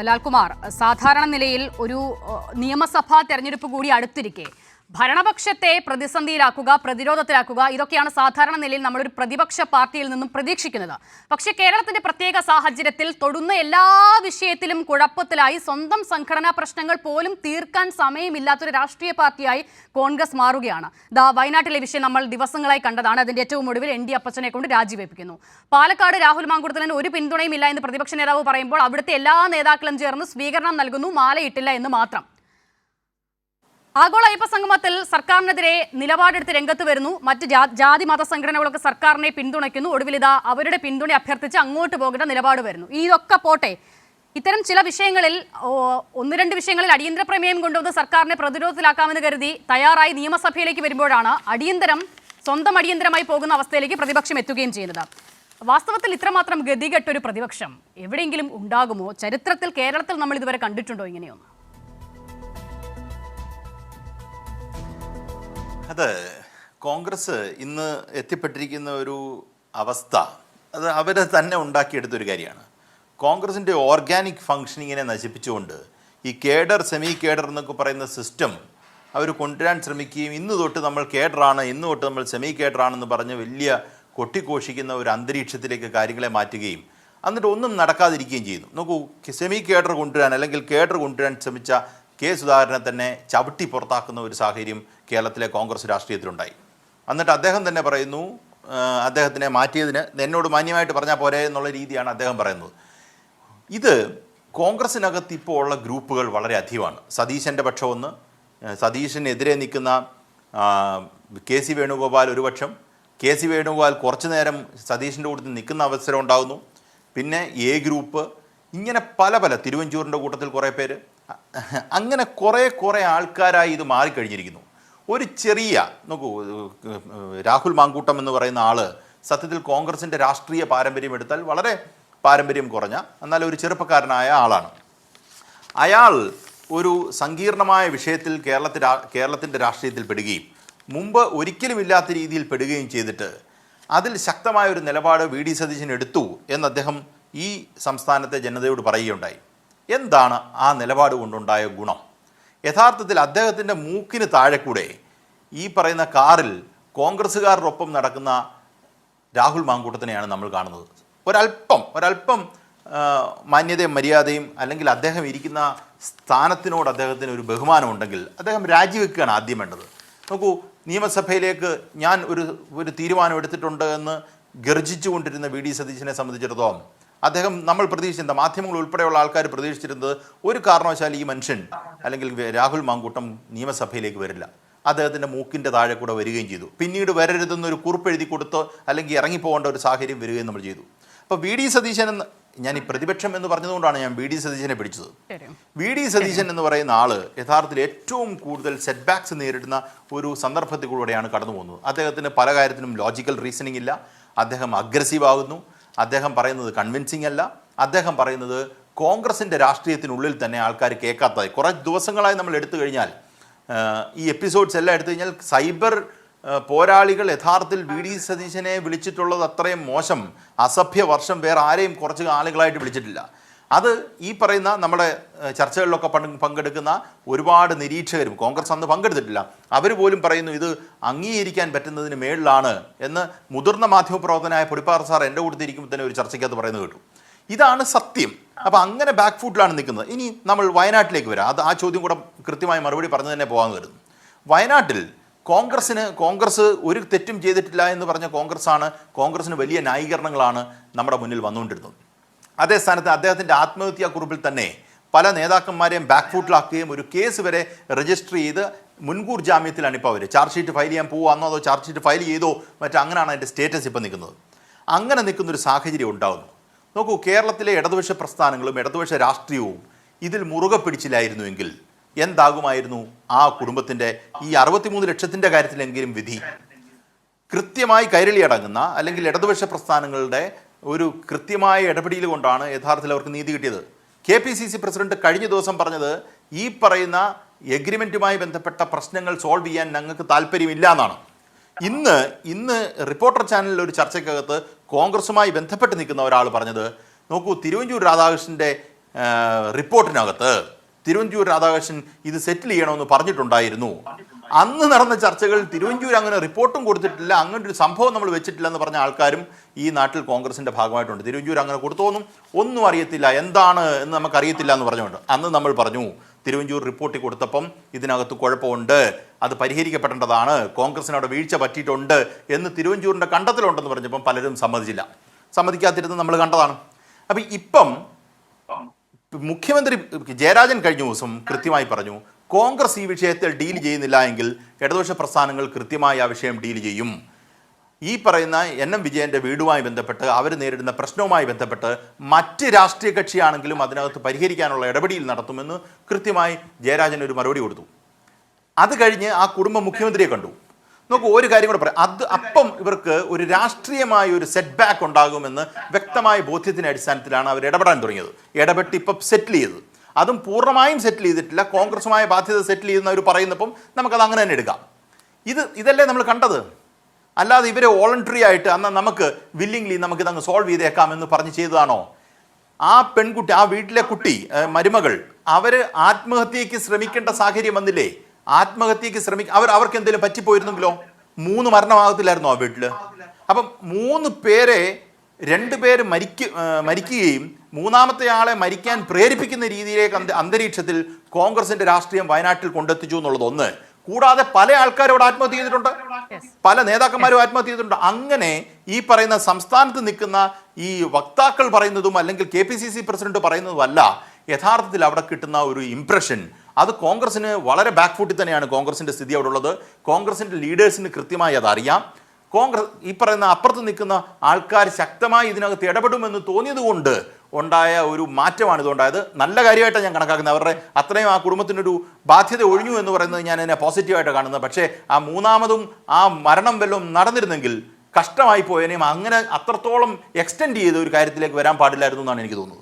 ലാൽകുമാർ, സാധാരണ നിലയിൽ ഒരു നിയമസഭാ തെരഞ്ഞെടുപ്പ് കൂടി അടുത്തിരിക്കെ ഭരണപക്ഷത്തെ പ്രതിസന്ധിയിലാക്കുക, പ്രതിരോധത്തിലാക്കുക, ഇതൊക്കെയാണ് സാധാരണ നിലയിൽ നമ്മളൊരു പ്രതിപക്ഷ പാർട്ടിയിൽ നിന്നും പ്രതീക്ഷിക്കുന്നത്. പക്ഷേ കേരളത്തിന്റെ പ്രത്യേക സാഹചര്യത്തിൽ തൊടുന്ന എല്ലാ വിഷയത്തിലും കുഴപ്പത്തിലായി സ്വന്തം സംഘടനാ പ്രശ്നങ്ങൾ പോലും തീർക്കാൻ സമയമില്ലാത്തൊരു രാഷ്ട്രീയ പാർട്ടിയായി കോൺഗ്രസ് മാറുകയാണ്. വയനാട്ടിലെ വിഷയം നമ്മൾ ദിവസങ്ങളായി കണ്ടതാണ്. അതിന്റെ ഏറ്റവും ഒടുവിൽ ND അപ്പച്ചനെ കൊണ്ട് രാജിവെപ്പിക്കുന്നു. പാലക്കാട് രാഹുൽ മാങ്കൂട്ടത്തിന് ഒരു പിന്തുണയും ഇല്ല എന്ന് പ്രതിപക്ഷ നേതാവ് പറയുമ്പോൾ അവിടുത്തെ എല്ലാ നേതാക്കളും ചേർന്ന് സ്വീകരണം നൽകുന്നു, മാലയിട്ടില്ല എന്ന് മാത്രം. ആഗോള അയ്യപ്പ സംഗമത്തിൽ സർക്കാരിനെതിരെ നിലപാടെടുത്ത് രംഗത്ത് വരുന്നു. മറ്റ് ജാതി മത സംഘടനകളൊക്കെ സർക്കാരിനെ പിന്തുണയ്ക്കുന്നു. ഒടുവിലിതാ അവരുടെ പിന്തുണ അഭ്യർത്ഥിച്ച് അങ്ങോട്ട് പോകേണ്ട നിലപാട് വരുന്നു. ഇതൊക്കെ പോട്ടെ, ഇത്തരം ചില വിഷയങ്ങളിൽ, ഒന്ന് രണ്ട് വിഷയങ്ങളിൽ അടിയന്തര പ്രമേയം കൊണ്ടുവന്ന് സർക്കാരിനെ പ്രതിരോധത്തിലാക്കാമെന്ന് കരുതി തയ്യാറായി നിയമസഭയിലേക്ക് വരുമ്പോഴാണ് സ്വന്തം അടിയന്തരമായി പോകുന്ന അവസ്ഥയിലേക്ക് പ്രതിപക്ഷം എത്തുകയും ചെയ്യുന്നത്. വാസ്തവത്തിൽ ഇത്രമാത്രം ഗതികെട്ടൊരു പ്രതിപക്ഷം എവിടെയെങ്കിലും ഉണ്ടാകുമോ? ചരിത്രത്തിൽ കേരളത്തിൽ നമ്മൾ ഇതുവരെ കണ്ടിട്ടുണ്ടോ ഇങ്ങനെയൊന്ന്? അത് കോൺഗ്രസ് ഇന്ന് എത്തിപ്പെട്ടിരിക്കുന്ന ഒരു അവസ്ഥ, അത് അവർ തന്നെ ഉണ്ടാക്കിയെടുത്തൊരു കാര്യമാണ്. കോൺഗ്രസിൻ്റെ ഓർഗാനിക് ഫങ്ഷനിങ്ങിനെ നശിപ്പിച്ചുകൊണ്ട് ഈ കേഡർ, സെമി കേഡർ എന്നൊക്കെ പറയുന്ന സിസ്റ്റം അവർ കൊണ്ടുവരാൻ ശ്രമിക്കുകയും ഇന്ന് തൊട്ട് നമ്മൾ കേഡറാണ്, ഇന്ന് തൊട്ട് നമ്മൾ സെമി കേഡറാണെന്ന് പറഞ്ഞ് വലിയ കൊട്ടിഘോഷിക്കുന്ന ഒരു അന്തരീക്ഷത്തിലേക്ക് കാര്യങ്ങളെ മാറ്റുകയും എന്നിട്ട് ഒന്നും നടക്കാതിരിക്കുകയും ചെയ്യുന്നു. നോക്കൂ, സെമി കേഡർ കൊണ്ടുവരാൻ അല്ലെങ്കിൽ കേഡർ കൊണ്ടുവരാൻ ശ്രമിച്ച കെ സുധാകരനെ തന്നെ ചവിട്ടി പുറത്താക്കുന്ന ഒരു സാഹചര്യം കേരളത്തിലെ കോൺഗ്രസ് രാഷ്ട്രീയത്തിലുണ്ടായി. എന്നിട്ട് അദ്ദേഹം തന്നെ പറയുന്നു, അദ്ദേഹത്തിനെ മാറ്റിയതിന് എന്നോട് മാന്യമായിട്ട് പറഞ്ഞാൽ പോരെ എന്നുള്ള രീതിയാണ് അദ്ദേഹം പറയുന്നത്. ഇത് കോൺഗ്രസിനകത്ത് ഇപ്പോൾ ഉള്ള ഗ്രൂപ്പുകൾ വളരെ അധികമാണ്. സതീശൻ്റെ പക്ഷം ഒന്ന്, സതീശനെതിരെ നിൽക്കുന്ന KC വേണുഗോപാൽ ഒരു പക്ഷം, KC വേണുഗോപാൽ കുറച്ചു നേരം സതീശൻ്റെ കൂട്ടത്തിൽ നിൽക്കുന്ന അവസരം ഉണ്ടാകുന്നു. പിന്നെ A ഗ്രൂപ്പ്, ഇങ്ങനെ പല തിരുവഞ്ചൂരിൻ്റെ കൂട്ടത്തിൽ കുറേ പേര്, അങ്ങനെ കുറേ ആൾക്കാരായി ഇത് മാറിക്കഴിഞ്ഞിരിക്കുന്നു. ഒരു ചെറിയ, നോക്കൂ, രാഹുൽ മാങ്കൂട്ടം എന്ന് പറയുന്ന ആള് സത്യത്തിൽ കോൺഗ്രസിൻ്റെ രാഷ്ട്രീയ പാരമ്പര്യം എടുത്താൽ വളരെ പാരമ്പര്യം കുറഞ്ഞ എന്നാൽ ഒരു ചെറുപ്പക്കാരനായ ആളാണ്. അയാൾ ഒരു സങ്കീർണമായ വിഷയത്തിൽ കേരളത്തിൻ്റെ രാഷ്ട്രീയത്തിൽ പെടുകയും മുമ്പ് ഒരിക്കലും ഇല്ലാത്ത രീതിയിൽ പെടുകയും ചെയ്തിട്ട് അതിൽ ശക്തമായ ഒരു നിലപാട് VD സതീശൻ എടുത്തു എന്ന് അദ്ദേഹം ഈ സംസ്ഥാനത്തെ ജനതയോട് പറയുകയുണ്ടായി. എന്താണ് ആ നിലപാട് കൊണ്ടുണ്ടായ ഗുണം? യഥാർത്ഥത്തിൽ അദ്ദേഹത്തിൻ്റെ മൂക്കിന് താഴെ കൂടെ ഈ പറയുന്ന കാറിൽ കോൺഗ്രസ്സുകാരോടൊപ്പം നടക്കുന്ന രാഹുൽ മാങ്കൂട്ടത്തിനെയാണ് നമ്മൾ കാണുന്നത്. ഒരല്പം മാന്യതയും മര്യാദയും അല്ലെങ്കിൽ അദ്ദേഹം ഇരിക്കുന്ന സ്ഥാനത്തിനോട് അദ്ദേഹത്തിന് ഒരു ബഹുമാനമുണ്ടെങ്കിൽ അദ്ദേഹം രാജിവെക്കുകയാണ് ആദ്യം വേണ്ടത്. നോക്കൂ, നിയമസഭയിലേക്ക് ഞാൻ ഒരു തീരുമാനം എടുത്തിട്ടുണ്ട് എന്ന് ഗർജിച്ചു കൊണ്ടിരുന്ന VD സതീശനെ സംബന്ധിച്ചിടത്തോളം അദ്ദേഹം, നമ്മൾ പ്രതീക്ഷിച്ചിരുന്നത്, മാധ്യമങ്ങൾ ഉൾപ്പെടെയുള്ള ആൾക്കാർ പ്രതീക്ഷിച്ചിരുന്നത്, ഒരു കാരണവശാലും ഈ മനുഷ്യൻ അല്ലെങ്കിൽ രാഹുൽ മാങ്കൂട്ടം നിയമസഭയിലേക്ക് വരില്ല. അദ്ദേഹത്തിൻ്റെ മൂക്കിൻ്റെ താഴെ കൂടെ വരികയും ചെയ്തു. പിന്നീട് വരരുതെന്നൊരു കുറിപ്പ് എഴുതി കൊടുത്തോ അല്ലെങ്കിൽ ഇറങ്ങിപ്പോകേണ്ട ഒരു സാഹചര്യം വരികയും നമ്മൾ ചെയ്തു. അപ്പോൾ VD സതീശൻ ഞാൻ ഈ പ്രതിപക്ഷം എന്ന് പറഞ്ഞതുകൊണ്ടാണ് ഞാൻ VD സതീശനെ പിടിച്ചത്. VD സതീശൻ എന്ന് പറയുന്ന ആള് യഥാർത്ഥത്തിൽ ഏറ്റവും കൂടുതൽ സെറ്റ് ബാക്സ് നേരിടുന്ന ഒരു സന്ദർഭത്തിലൂടെയാണ് കടന്നു പോകുന്നത്. അദ്ദേഹത്തിന് പല കാര്യത്തിനും ലോജിക്കൽ റീസണിങ് ഇല്ല. അദ്ദേഹം അഗ്രസീവ് ആകുന്നു. അദ്ദേഹം പറയുന്നത് കൺവിൻസിങ് അല്ല. അദ്ദേഹം പറയുന്നത് കോൺഗ്രസിൻ്റെ രാഷ്ട്രീയത്തിനുള്ളിൽ തന്നെ ആൾക്കാർ കേൾക്കാത്തതായി കുറേ ദിവസങ്ങളായി നമ്മൾ എടുത്തു കഴിഞ്ഞാൽ, ഈ എപ്പിസോഡ്സ് എല്ലാം എടുത്തു കഴിഞ്ഞാൽ, സൈബർ പോരാളികൾ യഥാർത്ഥത്തിൽ VD സതീശനെ വിളിച്ചിട്ടുള്ളത് അത്രയും മോശം, അസഭ്യ വർഷം വേറെ ആരെയും കുറച്ച് ആളുകളായിട്ട് വിളിച്ചിട്ടില്ല. അത് ഈ പറയുന്ന നമ്മുടെ ചർച്ചകളിലൊക്കെ പങ്കെടുക്കുന്ന ഒരുപാട് നിരീക്ഷകരും, കോൺഗ്രസ് അന്ന് പങ്കെടുത്തിട്ടില്ല, അവർ പോലും പറയുന്നു ഇത് അംഗീകരിക്കാൻ പറ്റുന്നതിന് മേളിലാണ് എന്ന് മുതിർന്ന മാധ്യമപ്രവർത്തനായ പൊടിപ്പാറ സാർ എൻ്റെ കൂട്ടത്തിരിക്കുമ്പോൾ തന്നെ ഒരു ചർച്ചയ്ക്കകത്ത് പറയുന്നത് കേട്ടു. ഇതാണ് സത്യം. അപ്പോൾ അങ്ങനെ ബാക്ക് ഫുട്ടിലാണ് നിൽക്കുന്നത്. ഇനി നമ്മൾ വയനാട്ടിലേക്ക് വരാം. ആ ചോദ്യം കൂടെ കൃത്യമായി മറുപടി പറഞ്ഞു തന്നെ പോകാമെന്ന് വരുന്നു. വയനാട്ടിൽ കോൺഗ്രസ് ഒരു തെറ്റും ചെയ്തിട്ടില്ല എന്ന് പറഞ്ഞ കോൺഗ്രസിന് വലിയ ന്യായീകരണങ്ങളാണ് നമ്മുടെ മുന്നിൽ വന്നുകൊണ്ടിരുന്നത്. അതേ സ്ഥാനത്ത് അദ്ദേഹത്തിൻ്റെ ആത്മഹത്യാക്കുറിപ്പിൽ തന്നെ പല നേതാക്കന്മാരെയും ബാക്ക് ഫുട്ടിലാക്കുകയും ഒരു കേസ് വരെ രജിസ്റ്റർ ചെയ്ത് മുൻകൂർ ജാമ്യത്തിലാണ് ഇപ്പോൾ അവർ. ചാർജ് ഷീറ്റ് ഫയൽ ചെയ്യാൻ പോവാന്നോ അതോ ചാർജ് ഷീറ്റ് ഫയൽ ചെയ്തോ അങ്ങനെയാണ് അതിൻ്റെ സ്റ്റേറ്റസ് ഇപ്പോൾ നിൽക്കുന്നത്. അങ്ങനെ നിൽക്കുന്നൊരു സാഹചര്യം ഉണ്ടാകുന്നു. നോക്കൂ, കേരളത്തിലെ ഇടതുപക്ഷ പ്രസ്ഥാനങ്ങളും ഇടതുപക്ഷ രാഷ്ട്രീയവും ഇതിൽ മുറുകെ പിടിച്ചില്ലായിരുന്നുവെങ്കിൽ എന്താകുമായിരുന്നു ആ കുടുംബത്തിൻ്റെ ഈ 63 ലക്ഷത്തിൻ്റെ കാര്യത്തിലെങ്കിലും വിധി? കൃത്യമായി കൈരളിയടങ്ങുന്ന അല്ലെങ്കിൽ ഇടതുപക്ഷ പ്രസ്ഥാനങ്ങളുടെ ഒരു കൃത്യമായ ഇടപെടൽ കൊണ്ടാണ് യഥാർത്ഥത്തിൽ അവർക്ക് നീതി കിട്ടിയത്. KPCC പ്രസിഡന്റ് കഴിഞ്ഞ ദിവസം പറഞ്ഞത്, ഈ പറയുന്ന എഗ്രിമെൻറ്റുമായി ബന്ധപ്പെട്ട പ്രശ്നങ്ങൾ സോൾവ് ചെയ്യാൻ ഞങ്ങൾക്ക് താല്പര്യമില്ല എന്നാണ്. ഇന്ന് റിപ്പോർട്ടർ ചാനലിൽ ഒരു ചർച്ചയ്ക്കകത്ത് കോൺഗ്രസുമായി ബന്ധപ്പെട്ട് നിൽക്കുന്ന ഒരാൾ പറഞ്ഞത്, നോക്കൂ, തിരുവഞ്ചൂർ രാധാകൃഷ്ണൻ്റെ റിപ്പോർട്ടിനകത്ത് തിരുവഞ്ചൂർ രാധാകൃഷ്ണൻ ഇത് സെറ്റിൽ ചെയ്യണമെന്ന് പറഞ്ഞിട്ടുണ്ടായിരുന്നു. അന്ന് നടന്ന ചർച്ചകൾ തിരുവഞ്ചൂർ അങ്ങനെ റിപ്പോർട്ടും കൊടുത്തിട്ടില്ല, അങ്ങനെ ഒരു സംഭവം നമ്മൾ വെച്ചിട്ടില്ല എന്ന് പറഞ്ഞ ആൾക്കാരും ഈ നാട്ടിൽ കോൺഗ്രസിൻ്റെ ഭാഗമായിട്ടുണ്ട്. തിരുവഞ്ചൂർ അങ്ങനെ കൊടുത്തോന്നും ഒന്നും അറിയത്തില്ല, എന്താണ് എന്ന് നമുക്കറിയത്തില്ല എന്ന് പറഞ്ഞുകൊണ്ട് അന്ന് നമ്മൾ പറഞ്ഞു തിരുവഞ്ചൂർ റിപ്പോർട്ടിൽ കൊടുത്തപ്പം ഇതിനകത്ത് കുഴപ്പമുണ്ട്, അത് പരിഹരിക്കപ്പെടേണ്ടതാണ്, കോൺഗ്രസിനവിടെ വീഴ്ച പറ്റിയിട്ടുണ്ട് എന്ന് തിരുവഞ്ചൂരിൻ്റെ കണ്ടെത്തലുണ്ടെന്ന് പറഞ്ഞപ്പം പലരും സമ്മതിച്ചില്ല. സമ്മതിക്കാത്തിരുന്ന് നമ്മൾ കണ്ടതാണ്. അപ്പം ഇപ്പം മുഖ്യമന്ത്രി ജയരാജൻ കഴിഞ്ഞ ദിവസം കൃത്യമായി പറഞ്ഞു, കോൺഗ്രസ് ഈ വിഷയത്തിൽ ഡീൽ ചെയ്യുന്നില്ല എങ്കിൽ ഇടതുപക്ഷ പ്രസ്ഥാനങ്ങൾ കൃത്യമായി ആ വിഷയം ഡീൽ ചെയ്യും. ഈ പറയുന്ന NM വിജയൻ്റെ വീടുമായി ബന്ധപ്പെട്ട് അവർ നേരിടുന്ന പ്രശ്നവുമായി ബന്ധപ്പെട്ട് മറ്റ് രാഷ്ട്രീയ കക്ഷിയാണെങ്കിലും അതിനകത്ത് പരിഹരിക്കാനുള്ള ഇടപെടൽ നടത്തുമെന്ന് കൃത്യമായി ജയരാജൻ ഒരു മറുപടി കൊടുത്തു. അത് കഴിഞ്ഞ് ആ കുടുംബം മുഖ്യമന്ത്രിയെ കണ്ടു. നോക്കൂ, ഒരു കാര്യം കൂടെ പറയാം. അപ്പം ഇവർക്ക് ഒരു രാഷ്ട്രീയമായ ഒരു സെറ്റ് ബാക്ക് ഉണ്ടാകുമെന്ന് വ്യക്തമായ ബോധ്യത്തിൻ്റെ അടിസ്ഥാനത്തിലാണ് അവർ ഇടപെടാൻ തുടങ്ങിയത്. ഇടപെട്ട് ഇപ്പം സെറ്റിൽ ചെയ്തത്, അതും പൂർണ്ണമായും സെറ്റിൽ ചെയ്തിട്ടില്ല, കോൺഗ്രസുമായ ബാധ്യത സെറ്റിൽ ചെയ്യുന്നവർ പറയുന്നപ്പം നമുക്കത് അങ്ങനെ തന്നെ എടുക്കാം. ഇതല്ലേ നമ്മൾ കണ്ടത്. അല്ലാതെ ഇവരെ വോളണ്ടറി ആയിട്ട് എന്നാൽ നമുക്ക് വില്ലിംഗ്ലി നമുക്കിതങ്ങ് സോൾവ് ചെയ്തേക്കാം എന്ന് പറഞ്ഞ് ചെയ്തതാണോ? ആ പെൺകുട്ടി, ആ വീട്ടിലെ കുട്ടി, മരുമകൾ, അവർ ആത്മഹത്യയ്ക്ക് ശ്രമിക്കേണ്ട സാഹചര്യം വന്നില്ലേ? ആത്മഹത്യയ്ക്ക് അവർക്ക് എന്തെങ്കിലും പറ്റിപ്പോയിരുന്നെങ്കിലോ? 3 മരണമാകത്തില്ലായിരുന്നോ ആ വീട്ടിൽ? അപ്പം 3 പേരെ 2 പേര് മരിക്കുകയും മൂന്നാമത്തെ ആളെ മരിക്കാൻ പ്രേരിപ്പിക്കുന്ന രീതിയിലേക്ക് അന്തരീക്ഷത്തിൽ കോൺഗ്രസിന്റെ രാഷ്ട്രീയം വയനാട്ടിൽ കൊണ്ടെത്തിച്ചു എന്നുള്ളത് ഒന്ന്. കൂടാതെ പല ആൾക്കാരോട് ആത്മഹത്യ ചെയ്തിട്ടുണ്ട്, പല നേതാക്കന്മാരും ആത്മഹത്യ ചെയ്തിട്ടുണ്ട്. അങ്ങനെ ഈ പറയുന്ന സംസ്ഥാനത്ത് നിൽക്കുന്ന ഈ വക്താക്കൾ പറയുന്നതും അല്ലെങ്കിൽ KPCC പ്രസിഡന്റ് പറയുന്നതുമല്ല യഥാർത്ഥത്തിൽ അവിടെ കിട്ടുന്ന ഒരു ഇംപ്രഷൻ. അത് കോൺഗ്രസിന് വളരെ ബാക്ക് ഫുട്ടിൽ തന്നെയാണ് കോൺഗ്രസിൻ്റെ സ്ഥിതി അവിടെ ഉള്ളത്. കോൺഗ്രസിൻ്റെ ലീഡേഴ്സിന് കൃത്യമായി അതറിയാം. കോൺഗ്രസ് ഈ പറയുന്ന അപ്പുറത്ത് നിൽക്കുന്ന ആൾക്കാർ ശക്തമായി ഇതിനകത്ത് ഇടപെടുമെന്ന് തോന്നിയതുകൊണ്ട് ഉണ്ടായ ഒരു മാറ്റമാണ് ഇതുണ്ടായത്. നല്ല കാര്യമായിട്ടാണ് ഞാൻ കണക്കാക്കുന്നത്. അവരുടെ അത്രയും ആ കുടുംബത്തിനൊരു ബാധ്യത ഒഴിഞ്ഞു എന്ന് പറയുന്നത് ഞാൻ എന്നെ പോസിറ്റീവായിട്ട് കാണുന്നത്. പക്ഷേ ആ മൂന്നാമതും ആ മരണം വല്ലതും നടന്നിരുന്നെങ്കിൽ കഷ്ടമായി പോയതിനെയും അങ്ങനെ അത്രത്തോളം എക്സ്റ്റെൻഡ് ചെയ്ത ഒരു കാര്യത്തിലേക്ക് വരാൻ പാടില്ലായിരുന്നു എന്നാണ് എനിക്ക് തോന്നുന്നത്.